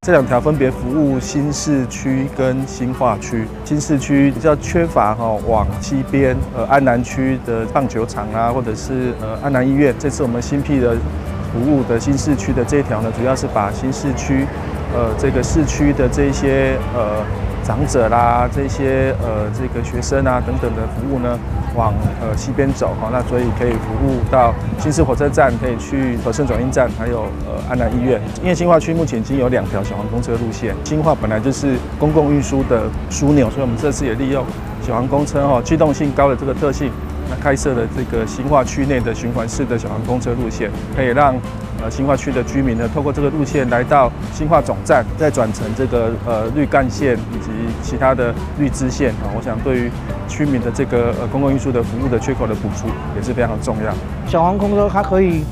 這兩條分別服務新市區跟新化區。新市區比較缺乏往西邊安南區的棒球場啊，或者是安南醫院。這次我們新闢的服務的新市區的這一條呢，主要是把新市區這個市區的這些長者啦，這些這個學生啊等等的服務呢，往西邊走那所以可以服務到新市火車站，可以去和盛轉運站，還有安南醫院。因為新化區目前已經有2條小黃公車路線，新化本來就是公共運輸的樞紐，所以我們這次也利用小黃公車驅動性高的這個特性，那開設了這個新化區內的循環式的小黃公車路線，可以讓新化區的居民呢，透過這個路線來到新化總站，再轉乘這個綠幹線以及其他的綠支線我想對於居民的這個公共運輸的服務的缺口的補足也是非常重要。小黃公車它可以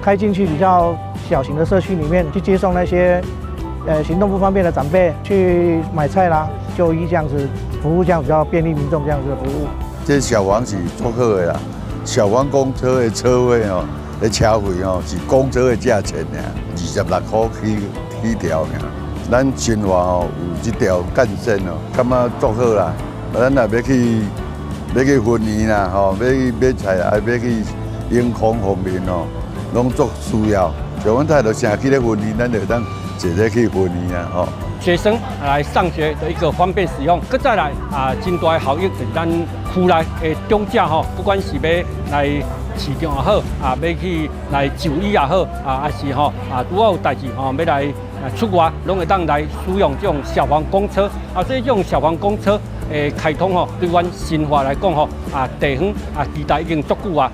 開進去比較小型的社區裡面，去接送那些行動不方便的長輩去買菜啦、就醫這樣子服務，這樣比較便利民眾這樣子的服務。這小黃是做好的啦，小黃公車的車位的車費是公車的價錢26塊起跳。咱新化有這條幹線感覺做好啦。咱也要去婚禮啦，要買菜啊，要去迎空方面攏做需要。像阮太多城區的婚禮，咱就當直接去婚禮啊學生來上學的一個方便使用，再來真大的效益是咱區內的長者不管是要來市場也好要去來就醫也好還是拄好有代志要來出外，攏會當來使用這種小黃公車所以這種小黃公車開通對阮新化來講地方期待已經足久啊。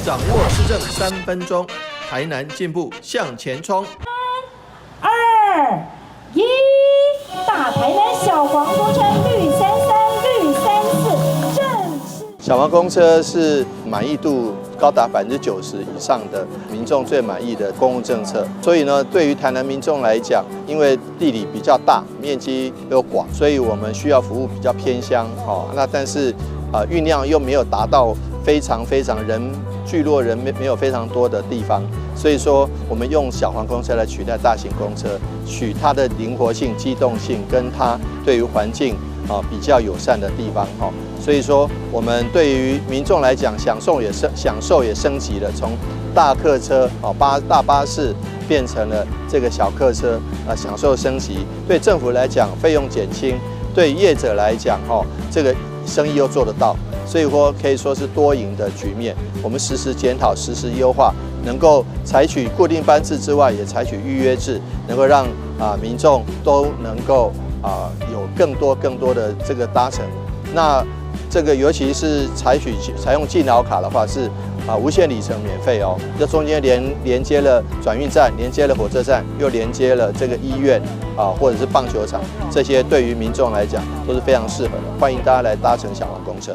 掌握市政3分鐘，台南進步向前衝。3、2、1，大台南小黃公車綠33、綠34正式。小黃公車是滿意度高達90%以上的民眾最滿意的公共政策，所以呢，對於台南民眾來講，因為地理比較大，面積又廣，所以我們需要服務比較偏鄉那但是運量又沒有達到非常聚落人沒有非常多的地方，所以說我們用小黃公車來取代大型公車，取它的靈活性、機動性，跟它对於環境比較友善的地方所以說我們對於民眾來講，享受也升級了，從大客車大巴士變成了這個小客車享受升級。對政府來講，費用減輕；對業者來講這個生意又做得到。所以說可以說是多贏的局面。我們實時檢討、實時優化，能夠採取固定班次之外，也採取預約制，能夠讓民眾都能夠有更多的這個搭乘。那這個尤其是採用敬老卡的話，是無限里程免費這中間連接了轉運站，連接了火車站，又連接了這個醫院或者是棒球場，這些對於民眾來講都是非常適合的。歡迎大家來搭乘小黃公車。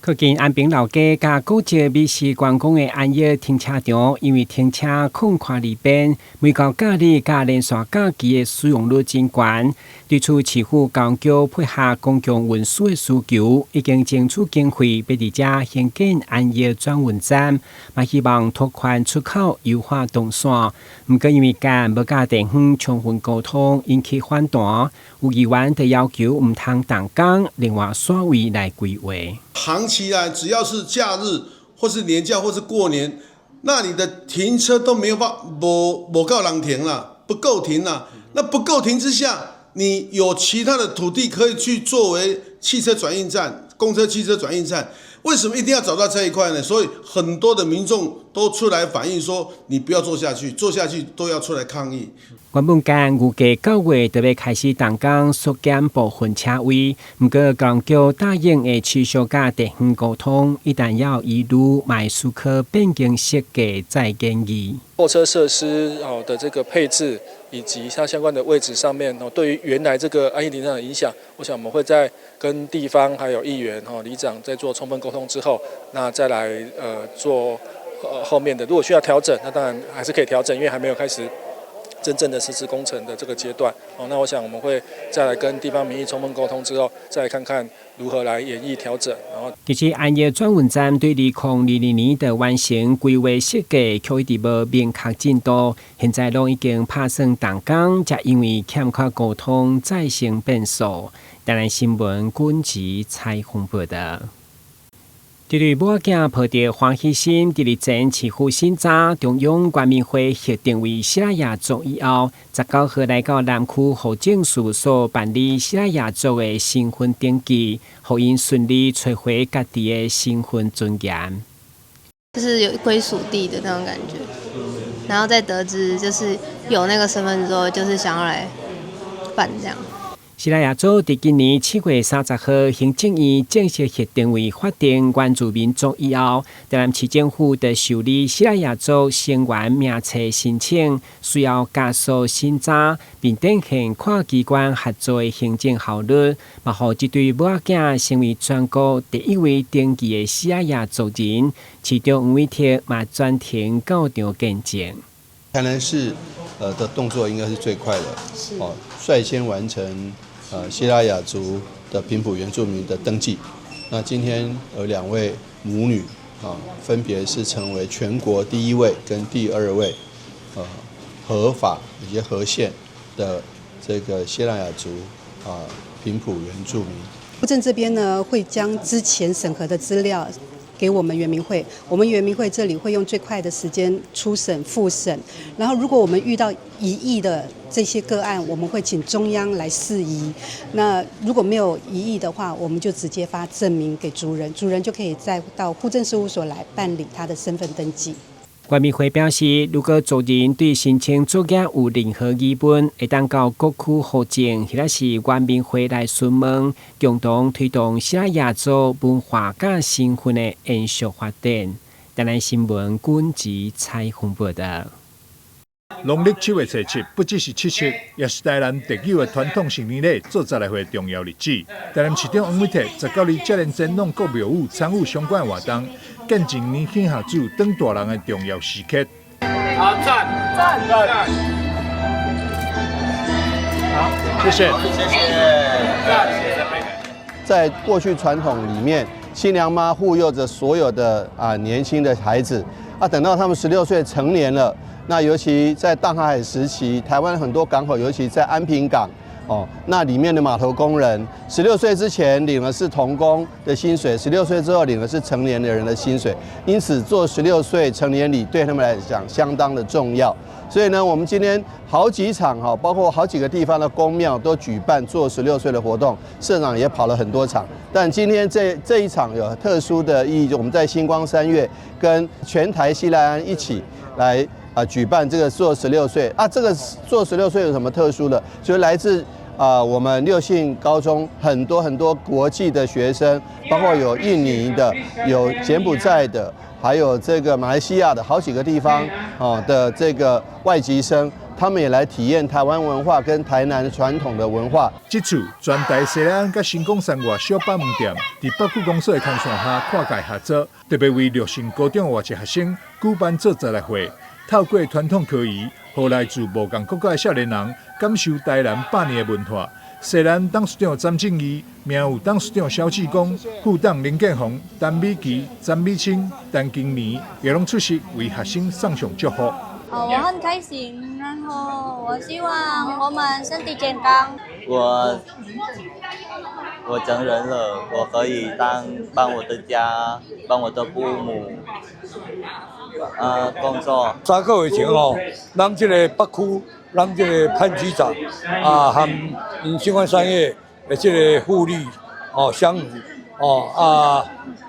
靠近安平老街甲古蹟美食觀光的安業停車場，因為停車空曠利便，每到假日甲連續假期的使用率真高。對此，市府交通局配合公共運輸的需求，已經爭取經費，要佇遮興建安業轉運站，嘛希望拓寬出口優化動線。不過因為間無甲地方充分溝通，引起反彈。有議員就要求唔通動工，另外選位來規劃。行起來，只要是假日或是年假或是過年，那你的停車都沒有辦法，不夠人停了，不夠停了。那不夠停之下，你有其他的土地可以去作為汽車轉運站、公車、汽車轉運站，為什麼一定要找到這一塊呢？所以很多的民眾都出來反映說，你不要做下去，做下去都要出來抗議。原本間預計9月就要開始動工縮減部分車位，不過交通局答應會持續甲地方溝通，一旦要移入買蘇科變更設計再建議。候車設施的這個配置以及它相關的位置上面對於原來這個安業停車場的影響，我想我們會在跟地方還有議員里長在做充分溝通之後，那再來做後面的。如果需要調整，那當然還是可以調整，因為還沒有開始真正的實施工程的這個階段。那我想我們會再來跟地方民意充分溝通之後，再來看看如何來演繹調整。其實安業轉運站對2020年的完成規劃設計，卻一直無明確進度，現在都已經拍算動工，才因為欠缺溝通，再生變數。台南新聞軍籍採訪報道。對於母仔抱着歡喜心，第二站市府新早中央原民會核定為西拉雅族以後，19號來到南區戶政事務所辦理西拉雅族的身份登記，讓因順利找回家己的身份尊嚴。就是有歸屬地的那種感覺，然後再得知就是有那個身份之後，就是想要來辦這樣。西拉雅族在今年7月30號行政院正式核定為法定原住民族以後，台南市政府的受理西拉雅族成員名冊申請，需要加速審查，並展現跨機關合作的行政效率，嘛讓這對母仔成為全國第一位登記的西拉雅族人。市長吳偉鐵嘛專程到場見證。台南市的動作應該是最快的，率先完成西拉雅族的平埔原住民的登記。那今天有2位母女分別是成為全國第1位跟第2位合法以及合憲的這個西拉雅族平埔原住民。戶政這邊呢，會將之前審核的資料給我們原民會，我們原民會這裡會用最快的時間初審、複審，然後如果我們遇到疑義的這些個案，我們會請中央來釋疑。那如果沒有疑義的話，我們就直接發證明給族人，族人就可以再到戶政事務所來辦理他的身份登記。原民會表示，如果族人對申請作業有任何疑問，會當到各區戶政或者是原民會來詢問，共同推動西拉雅族文化甲身份的延續發展。台南新聞軍籍採訪報道。農曆7月初7，不只是七夕，也是台南特有的傳統成年禮做十來回重要日子。台南市長黃偉鐵19日接連前往各廟宇參與相關的活動，見證年輕下子當大人的重要時刻。好，讚！好，謝謝。在過去傳統裡面，新娘媽護佑着所有的年輕的孩子等到他們16歲成年了。那尤其在大航海時期，台灣很多港口，尤其在安平港，那裡面的碼頭工人，16歲之前領的是童工的薪水，16歲之後領的是成年的人的薪水，因此做16歲成年禮對他們來講相當的重要。所以呢，我們今天好幾場包括好幾個地方的宮廟都舉辦做16歲的活動，社長也跑了很多場。但今天這一場有特殊的意義，就我們在星光三月跟全台西來庵一起來舉辦這個做16歲這個做16歲有什麼特殊的？就是來自我們六信高中很多國際的學生，包括有印尼的、有柬埔寨的，還有這個馬來西亞的好幾個地方的這個外籍生，他們也來體驗台灣文化跟台南傳統的文化。這次全台西來庵跟新光三越小百門店，在北區公所的牽線下跨界合作，特別為六信高中外籍學生舉辦做十來回。透過傳統科儀，讓來自無共國家的少年人感受台南百年的文化。西來庵董事長詹正義、名譽董事長蕭志光、副董林建宏、陳美琪、詹美清、陳經年也攏出席為學生送上祝福。我很開心，然後我希望我們身體健康。我成人了，我可以幫我的家，幫我的父母。工作3個月前咱這個北區，咱這個潘局長和新光三越的這個婦女相遇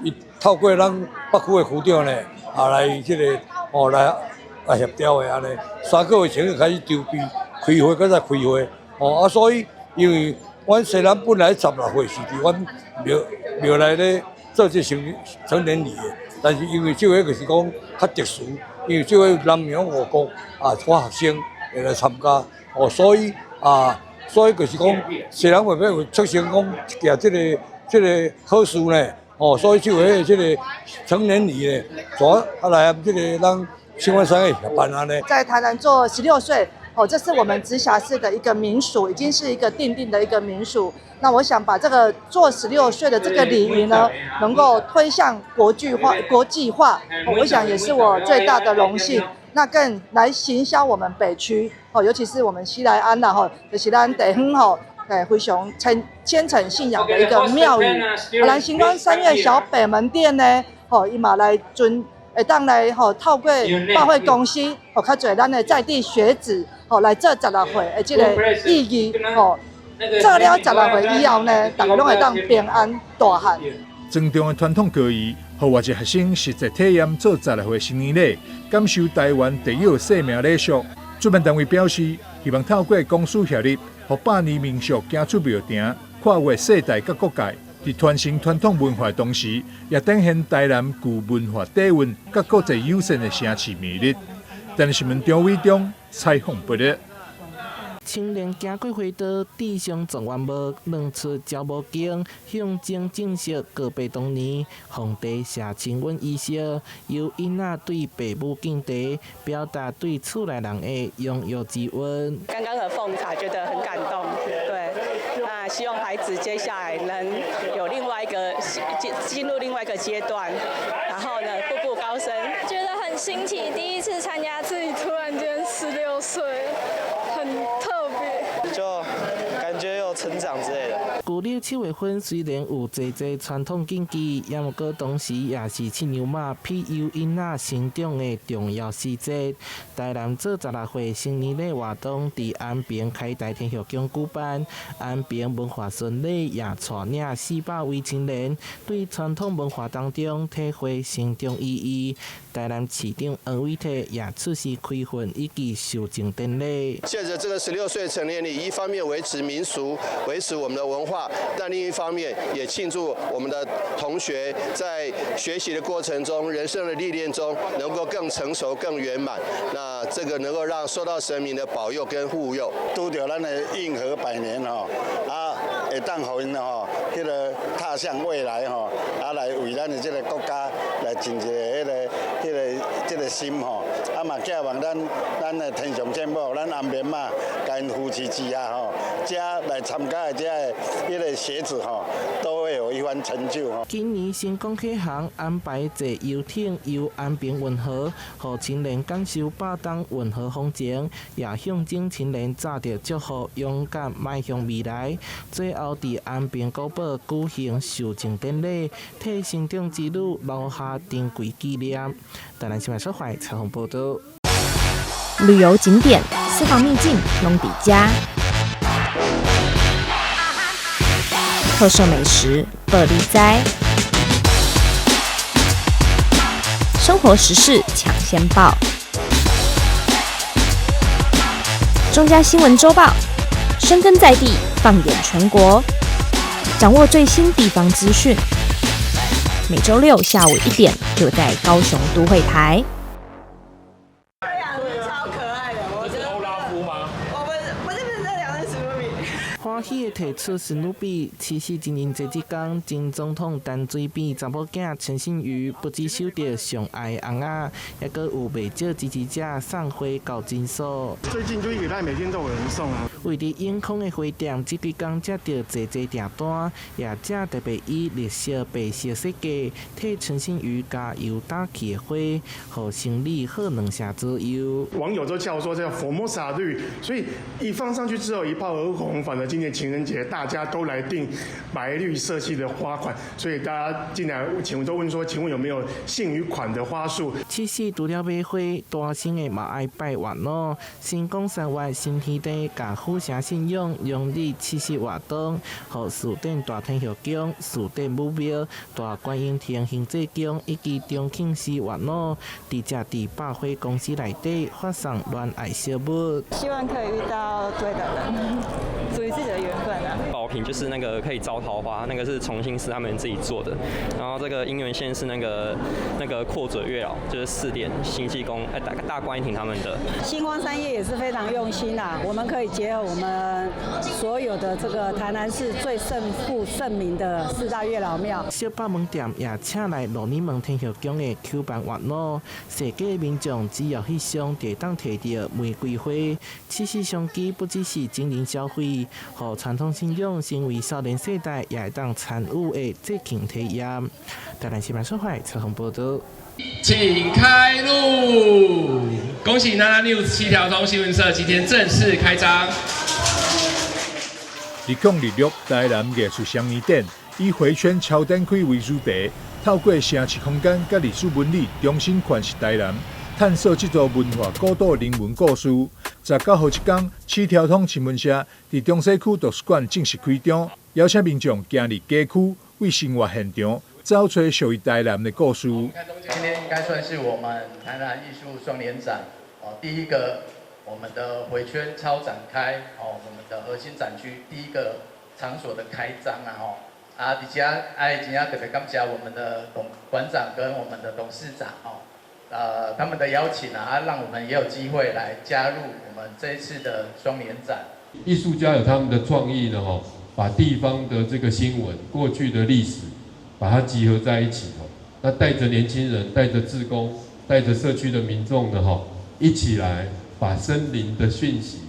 伊透過咱北區的區長呢來這個來協調的安尼，3個月前就開始籌備開會，再開會所以因為阮西南本來16歲是佇阮廟內咧做這成年禮的。但是因為這個就是講較特殊，因為這個南洋5國我學生會來參加，所以就是講西南會要促成講一這個好事呢，所以這個成年禮呢，來這個讓新光三越辦安尼。在台南做16歲這是我們直轄市的一個民俗，已經是一個定的一個民俗。那我想把這個做16歲的這個禮儀呢，能夠推向國際化，我想也是我最大的榮幸。那更來行銷我們北區，尤其是我們西來安啦，就是咱地方非常虔誠信仰的一個廟宇。咱新光三越小北門店呢，伊嘛來當來透過百貨公司，較濟咱的在地學子，來做16歲的這個意義，做了16歲以後呢，大家攏會當平安大漢。莊重的傳統歌儀，讓外籍學生實際體驗做16歲成年禮，感受台灣特有生命禮俗。主辦單位表示，希望透過公私協力，讓百年民俗行出廟埕，跨越世代甲各界，在傳承傳統文化的同時，也展現台南具文化底蘊甲國際優勝的城市魅力。台南新聞張偉忠採訪報道。青年行過花道，地上狀元帽，兩出招募經，象徵正式告別當年皇帝下親吻儀式，由囡仔對父母敬茶，表達對厝內人的擁有之恩。剛剛的奉茶覺得很感動，對，那希望孩子接下來能有另外一個進入另外一個階段，然後呢步步高升，覺得很新奇，第一次參加，自己突然間16歲，很特別，就感覺有成長之類的。舊曆7月份雖然有濟傳統禁忌，也毋過同時也是飼牛馬庇佑囡仔成長的重要時節。台南做16歲成年禮活動佇安平開大天後宮舉辦，安平文化巡禮也帶領400位青年對傳統文化當中體會生動意義。台南市長黃偉哲也出席開訓以及授證典禮。借着這個16歲成年禮，一方面維持民俗，維持我們的文化，但另一方面也慶祝我們的同學在學習的過程中、人生的歷練中，能夠更成熟、更圓滿。那這個能夠讓受到神明的保佑跟護佑。拄着咱的應和百年會當互因迄個踏向未來來為咱的這個國家來盡一個這個心嘛寄望咱的天上天母，咱安平嘛，甲因扶持之下這來參加的這迄個學子都會有一番成就。今年成功客行安排坐遊艇遊安平運河，讓青年感受8冬運河風情，也象徵青年早着祝福勇敢邁向未來。最後佇安平古堡舉行授證典禮，替成長之路留下珍貴紀念。台南新聞社採訪報道。旅遊景點、私房秘境攏底家，特色美食樂利哉，生活時事搶先報，中嘉新聞週報，深耕在地，放眼全國，掌握最新地方資訊。每週6下午1點，就在高雄都會台。歡喜的提出史努比，74周年節天，前總統陳水扁查某囝陳信妤不只收到上愛的紅仔，也閣有不少支持者送花到診所。最近就1禮拜每天都有人送啊。為了永康的花店，這幾天接到濟訂單，業者特別以綠色、白色設計，替陳信妤加油打氣的花，讓生意好2成左右。網友都叫說這叫佛摩薩綠，所以一放上去之後一炮而紅，反而今年情人節大家都來訂白綠色系的花款，所以大家進來都問說，請問有沒有信妤款的花束？其實除了買花，大生的嘛愛拜月咯。新光3月新天地甲府城信仰陽曆70活動，和樹頂大天後宮、樹頂武廟、大觀音亭行者宮以及中慶寺活動，直接在百貨公司內底發送戀愛小物。希望可以遇到對的人，屬於自己的緣分啊。品就是那個可以招桃花，那個是重慶市他們自己做的。然後這個姻緣線是那個闊嘴月老，就是4點辛棄宮大觀音亭他們的。新光三越也是非常用心啦，我們可以結合我們所有的这個台南市最聖負盛名的4大月老廟。小北門店也請來鹿耳門天後宮的轎辦活動，世界民眾只要去上地當摕到玫瑰花，此次商機不只是經營消費，和傳統信仰成為少年世代也會當參與的節慶體驗。台南新聞社會採訪報道。請開路！恭喜娜娜 News 7條通新聞社今天正式開張。2026台南藝術雙年展以回圈超展開為主題，透過城市空間甲歷史紋理，重新詮釋台南，探索這座文化古島人文故事。19號一天，7條通新聞社在中西區圖書館正式開張，邀請民眾行入街區，為生活現場找出屬於台南的故事。今天應該算是我們台南藝術雙年展第一個我們的回圈超展開我們的核心展區第一個場所的開張而且今天特別感謝我們的館長跟我們的董事長他們的邀請讓我們也有機會來加入我們這一次的雙年展。藝術家有他們的創意呢把地方的這個新聞、過去的歷史，把它集合在一起那帶着年輕人、帶着志工、帶着社區的民眾呢一起來把森林的訊息，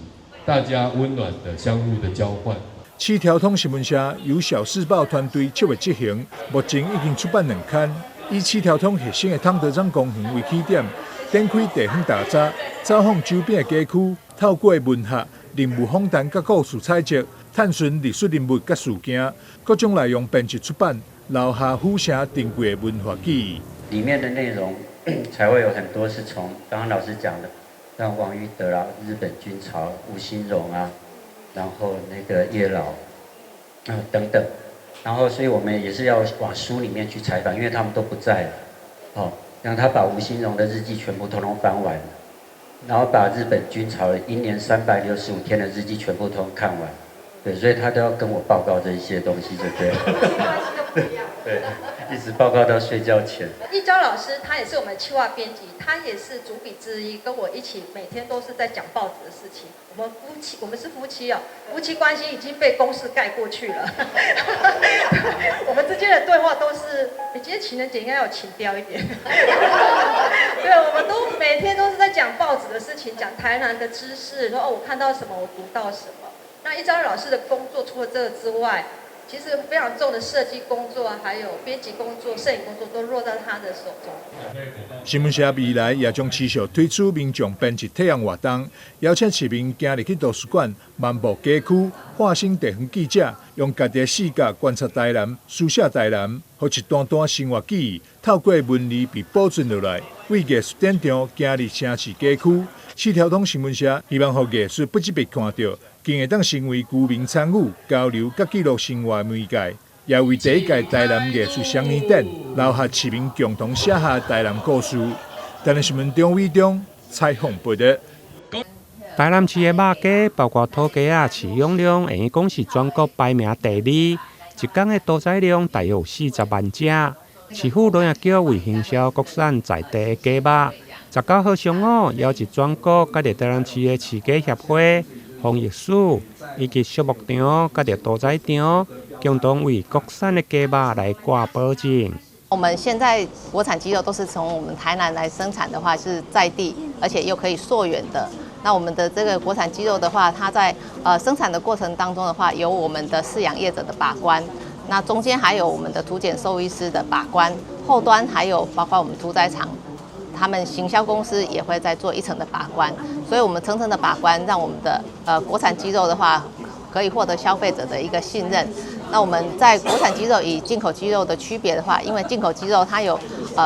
大家溫暖的相互的交換。7條通新聞社由小時報團隊7月執行，目前已經出版2刊。以7條通核心的湯德章公園為起點，展開地方大閘，走訪周邊的街區，透過文學、人物訪談甲故事採集，探尋歷史人物甲事件，各種內容編輯出版，留下府城珍貴的文化記憶。裡面的內容才會有很多是從剛剛老師講的，像王育德啊、日本軍曹吳新榮啊，然後那個葉老等等。然後，所以我們也是要往書裡面去採訪，因為他們都不在了，讓他把吳新榮的日記全部統統翻完，然後把日本軍曹1年365天的日記全部都看完，對，所以他都要跟我報告這一些東西，就對了。對，一直報告到睡覺前。一昭老師他也是我們企劃編輯，他也是主筆之一，跟我一起每天都是在講報紙的事情。我們是夫妻夫妻關係已經被公事蓋過去了。我們之間的對話都是，你今天情人節應該要情調一點。對，我們都每天都是在講報紙的事情，講台南的知識，說我看到什麼，我讀到什麼。那一昭老師的工作除了這個之外，其實非常重的設計工作，還有編輯工作、攝影工作，都落在他的手中。新聞社未來也將持續推出民眾編輯體驗活動，邀請市民行入去圖書館、漫步街區，化身地方記者，用家己的視角觀察台南、書寫台南，和一段段生活記憶透過文字被保存下來，為藝術展場行入城市街區。7條通新聞社希望讓藝術不只被看到，更會當成為居民參與、交流甲記錄生活的媒介，也為第一屆台南藝術雙年展留下市民共同寫下台南故事。台南新聞張偉忠採訪報道。台南市的肉雞，包括土雞啊，飼養量會講是全國排名第2，一天的屠宰量大約有40萬隻。市府鑾爺橋為行銷國產在地的雞肉。19號上午，邀集全國甲台南市的飼雞協會、防疫署以及畜牧場、甲屠宰場，共同為國產的雞肉來掛保證。我們現在國產雞肉都是從我們台南來生產的話，是在地，而且又可以溯源的。那我們的這個國產雞肉的話，它在生產的過程當中的話，有我們的飼養業者的把關，那中間還有我們的屠檢獸醫師的把關，後端還有包括我們屠宰場。他們行銷公司也會再做一層的把關，所以我們層層的把關，讓我們的國產雞肉的話，可以獲得消費者的一個信任。那我們在國產雞肉與進口雞肉的區別的話，因為進口雞肉它有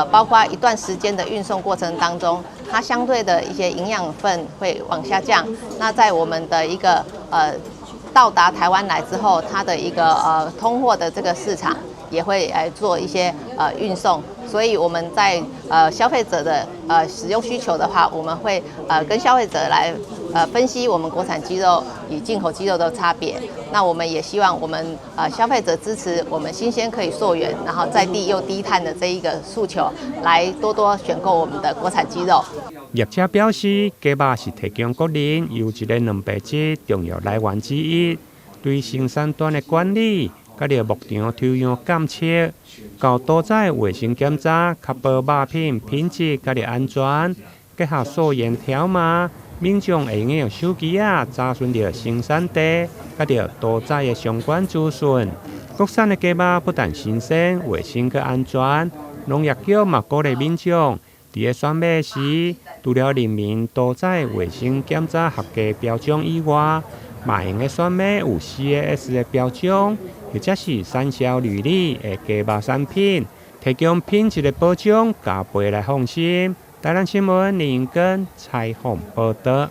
包括一段時間的運送過程當中，它相對的一些營養分會往下降。那在我們的一個到達台灣來之後，它的一個通貨的這個市場也會來做一些運送。所以我們在消費者的使用需求的話，我們會跟消費者來分析我們國產雞肉與進口雞肉的差別。那我們也希望我們消費者支持我們新鮮可以溯源，然後在地又低碳的這一個訴求，來多多選購我們的國產雞肉。業者表示，雞肉是提供國人優質的蛋白質重要來源之一，對生產端的管理，甲着牧場抽樣監測，到屠宰衛生檢查，確保肉品品質甲着安全，結合溯源條碼，民眾會用手機查詢到生產地，甲着屠宰的相關資訊。國產的雞肉不但新鮮、衛生佮安全，農業局嘛鼓勵民眾佇個選買時，除了人民屠宰衛生檢查合格標章以外，嘛用個選買有 CAS 的標章，或者是產銷履歷的雞肉產品，提供品質的保障，加倍來放心。台南新聞林根採訪報道。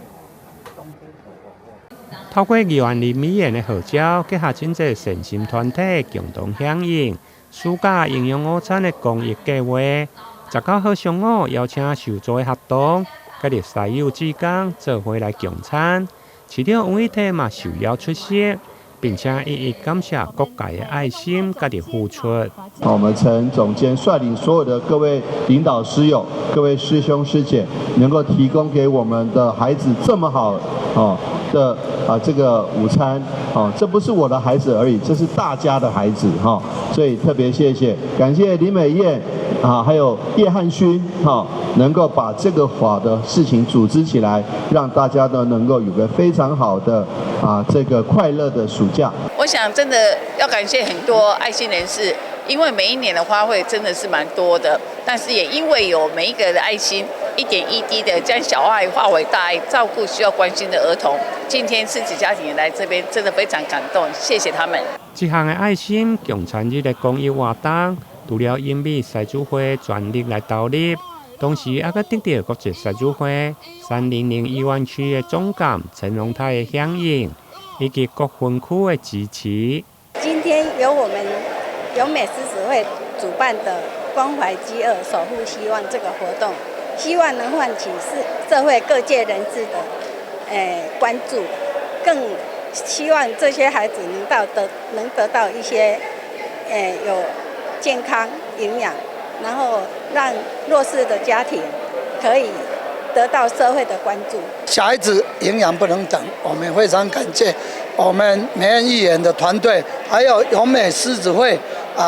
透過議員林美妍的號召，結合真濟善心團體共同響應暑假營養午餐的公益計劃，19號上午邀請受助的學童，甲着師友志工做伙來共餐。市長王玉媞嘛受邀出席，並且一一感謝各界的愛心甲着付出。我們陳總監率領所有的各位領導師友、各位師兄師姐，能夠提供給我們的孩子這麼好的這個午餐，這不是我的孩子而已，這是大家的孩子所以特別謝謝，感謝林美燕還有葉漢勳能夠把這個好的事情組織起來，讓大家都能夠有個非常好的這個快樂的暑假。我想真的要感謝很多愛心人士，因為每一年的花卉真的是蠻多的，但是也因為有每一個人的愛心，一點一滴的將小愛化為大愛，照顧需要關心的兒童。今天親子家庭來這邊，真的非常感動，謝謝他們。這項的愛心共參與的公益活動，除了英美獅子會全力來投入，同時也閣得到國際獅子會300醫院區的總監陳榮泰的響應，以及各分區的支持。今天由我們永美獅子會主辦的關懷飢餓、守護希望這個活動，希望能喚起社會各界人士的關注，更希望這些孩子能得到一些有健康營養，然後讓弱勢的家庭可以得到社會的關注。小孩子營養不能等，我們非常感謝我們美燕議員的團隊，還有永美獅子會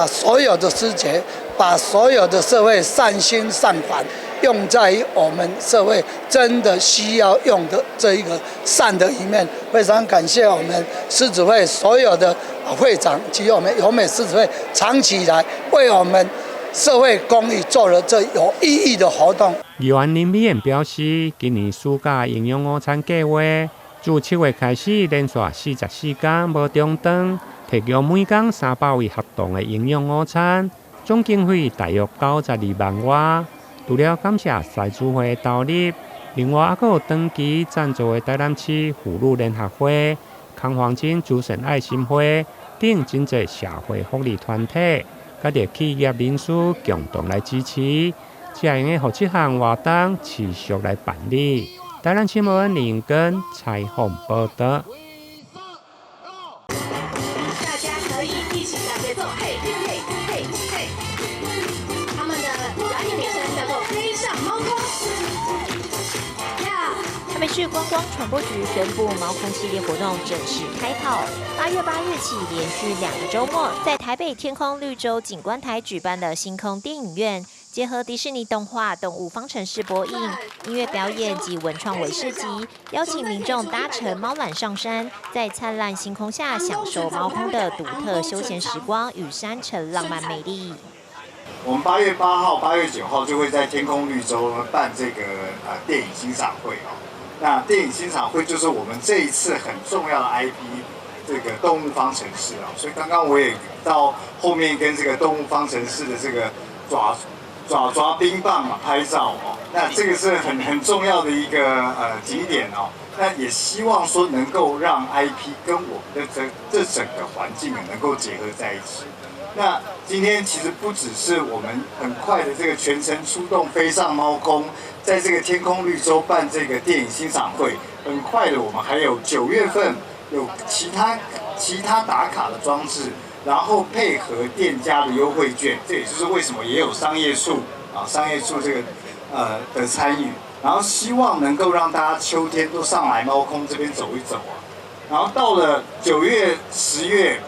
所有的師姐，把所有的社會善心善款用在我們社會真的需要用的這一個善的一面。非常感謝我們獅子會所有的會長及我們永美獅子會長期以來為我們社會公益做了這有意義的活動。議員林美妍表示，今年暑假營養午餐計劃自7月開始，連續44天無中斷，提供每天300位學童的營養午餐，總經費大約92萬元。除了感謝獅子會的投入，另外還有長期贊助的台南市婦女聯合會、康黃金諸神愛心會等真濟社會福利團體，甲着企業人士共同來支持，才用讓這項活動持續來辦理。台南新聞林根採訪報道。大家可以一起打節奏，嘿嘿嘿嘿！他們的表演名稱叫做“飛上貓空”。台北市觀光傳播局宣布，貓空系列活動正式開跑。8月8日起，連續2個週末，在台北天空綠洲景觀台舉辦的星空電影院，結合迪士尼動畫《動物方程式》播映、音樂表演及文創微市集，邀請民眾搭乘貓纜上山，在燦爛星空下享受貓空的獨特休閒時光與山城浪漫美麗。我們8月8號、8月9號就會在天空綠洲辦這個電影欣賞會哦。那電影欣賞會就是我們這一次很重要的 IP， 這個動物方程式啊。所以剛剛我也到後面跟這個動物方程式的這個爪冰棒拍照哦。那這個是很重要的一個景點哦。那也希望說能夠讓 IP 跟我們的這整個環境能夠結合在一起。那今天其實不只是我們很快的這個全程出動飛上貓空，在這個天空綠洲辦這個電影欣賞會，很快的我們還有9月份有其他其他打卡的裝置，然後配合店家的優惠券，這也就是為什麼也有商業處這個的參與，然後希望能夠讓大家秋天都上來貓空這邊走一走啊。然後到了9月、10月，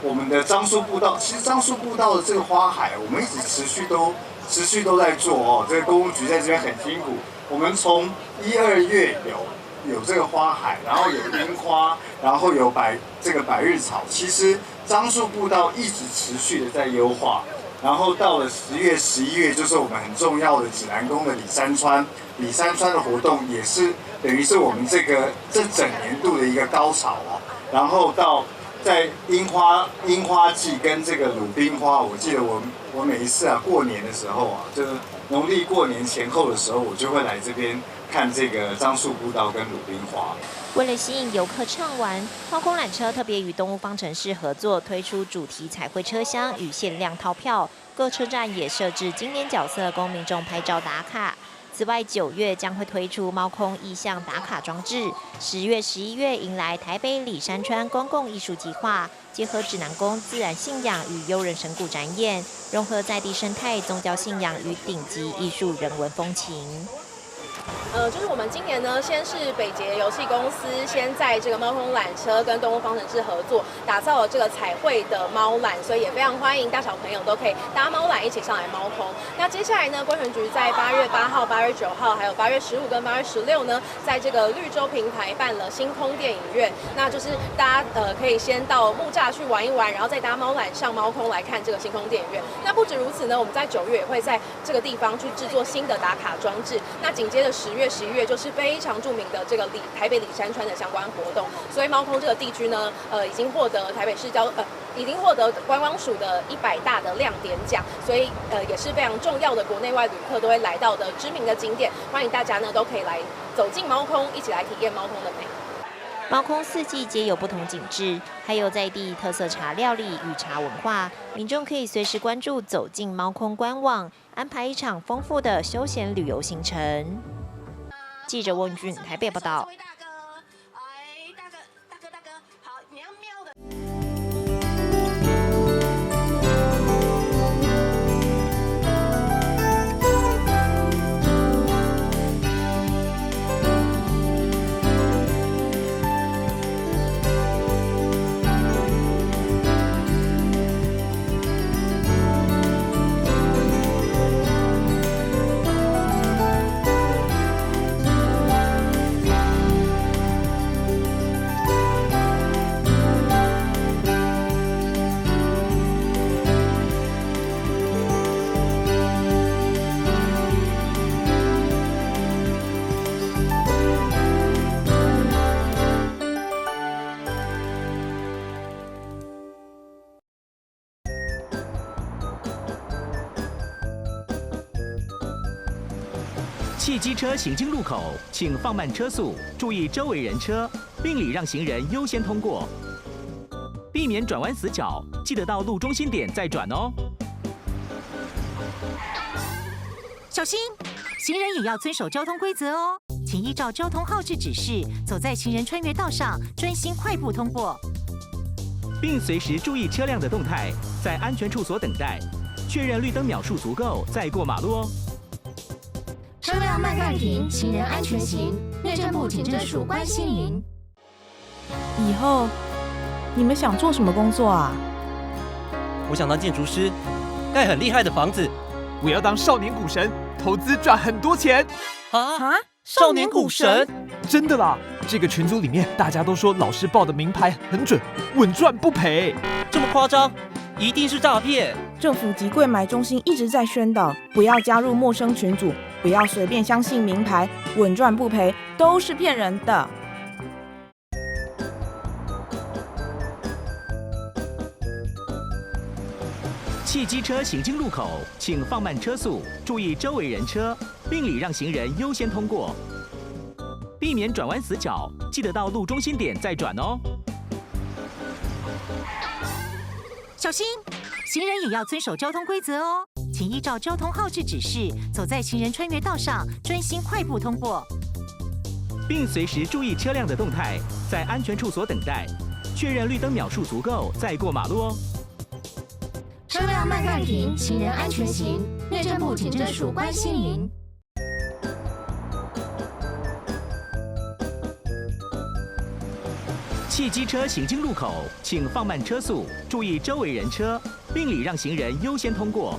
我們的樟樹步道，其實樟樹步道的這個花海，我們一直持續都在做哦。這個工務局在這邊很辛苦，我們從1、2月有這個花海，然後有櫻花，然後有百日草。其實樟樹步道一直持續的在優化，然後到了10月、11月，就是我们很重要的指南宮的里山川的活動，也是等於是我們這整年度的一個高潮哦。然後到在櫻花季跟這個魯冰花，我記得我每一次過年的時候啊，就是農曆過年前後的時候，我就會來這邊看這個樟樹步道跟魯冰花。為了吸引遊客暢玩，貓空纜車特別與動物方程式合作，推出主題彩繪車廂與限量套票。各車站也設置經典角色供民眾拍照打卡。此外，9月將會推出貓空意象打卡裝置。10月、11月迎來台北里山川公共藝術計劃，結合指南宮自然信仰與悠人神鼓展演，融合在地生態、宗教信仰與頂級藝術人文風情。就是我們今年呢，先是北捷遊戲公司先在這個貓空纜車跟動物方程式合作，打造了這個彩繪的貓纜，所以也非常歡迎大小朋友都可以搭貓纜一起上來貓空。那接下來呢，觀傳局在8月8號、8月9號，還有8月15跟8月16呢，在這個綠洲平台辦了星空電影院，那就是大家可以先到木柵去玩一玩，然後再搭貓纜上貓空來看這個星空電影院。那不止如此呢，我們在9月也會在這個地方去制作新的打卡裝置。那緊接着10月、11月就是非常著名的這個台北里山川的相關活動，所以貓空這個地區呢，已經獲得台北市已經獲得觀光署的100大的亮點獎，所以也是非常重要的國內外旅客都會來到的知名的景點，歡迎大家呢都可以來走進貓空，一起來體驗貓空的美。貓空4季皆有不同景致，還有在地特色茶料理與茶文化，民眾可以隨時關注走進貓空官網，安排一場豐富的休閒旅遊行程。記者溫俊台北報道。汽機車行經路口，請放慢車速，注意周圍人車，並禮讓行人優先通過，避免轉彎死角，記得到路中心點再轉哦。小心，行人也要遵守交通規則哦，請依照交通號誌指示，走在行人穿越道上，專心快步通過，並隨時注意車輛的動態，在安全處所等待，確認綠燈秒數足夠再過馬路哦。車輛慢暫停，行人安全行。內政部警政署關心您。以後你們想做什麼工作啊？我想當建築師，蓋很厲害的房子。我要當少年股神，投資賺很多錢。啊！少年股神？真的啦！這個群組裡面大家都說老師報的名牌很準，穩賺不賠。這麼誇張？一定是詐騙！政府及櫃買中心一直在宣導，不要加入陌生群組，不要隨便相信名牌，穩賺不賠都是騙人的。汽機車行經路口，請放慢車速，注意周圍人車，並禮讓行人優先通過，避免轉彎死角，記得到路中心點再轉哦。小心，行人也要遵守交通規則哦，請依照交通號誌指示，走在行人穿越道上，專心快步通過，並隨時注意車輛的動態，在安全處所等待，確認綠燈秒數足夠再過馬路哦。車輛慢暫停，行人安全行。內政部警政署關心您。汽機車行經路口，請放慢車速，注意周圍人車，並禮讓行人優先通過。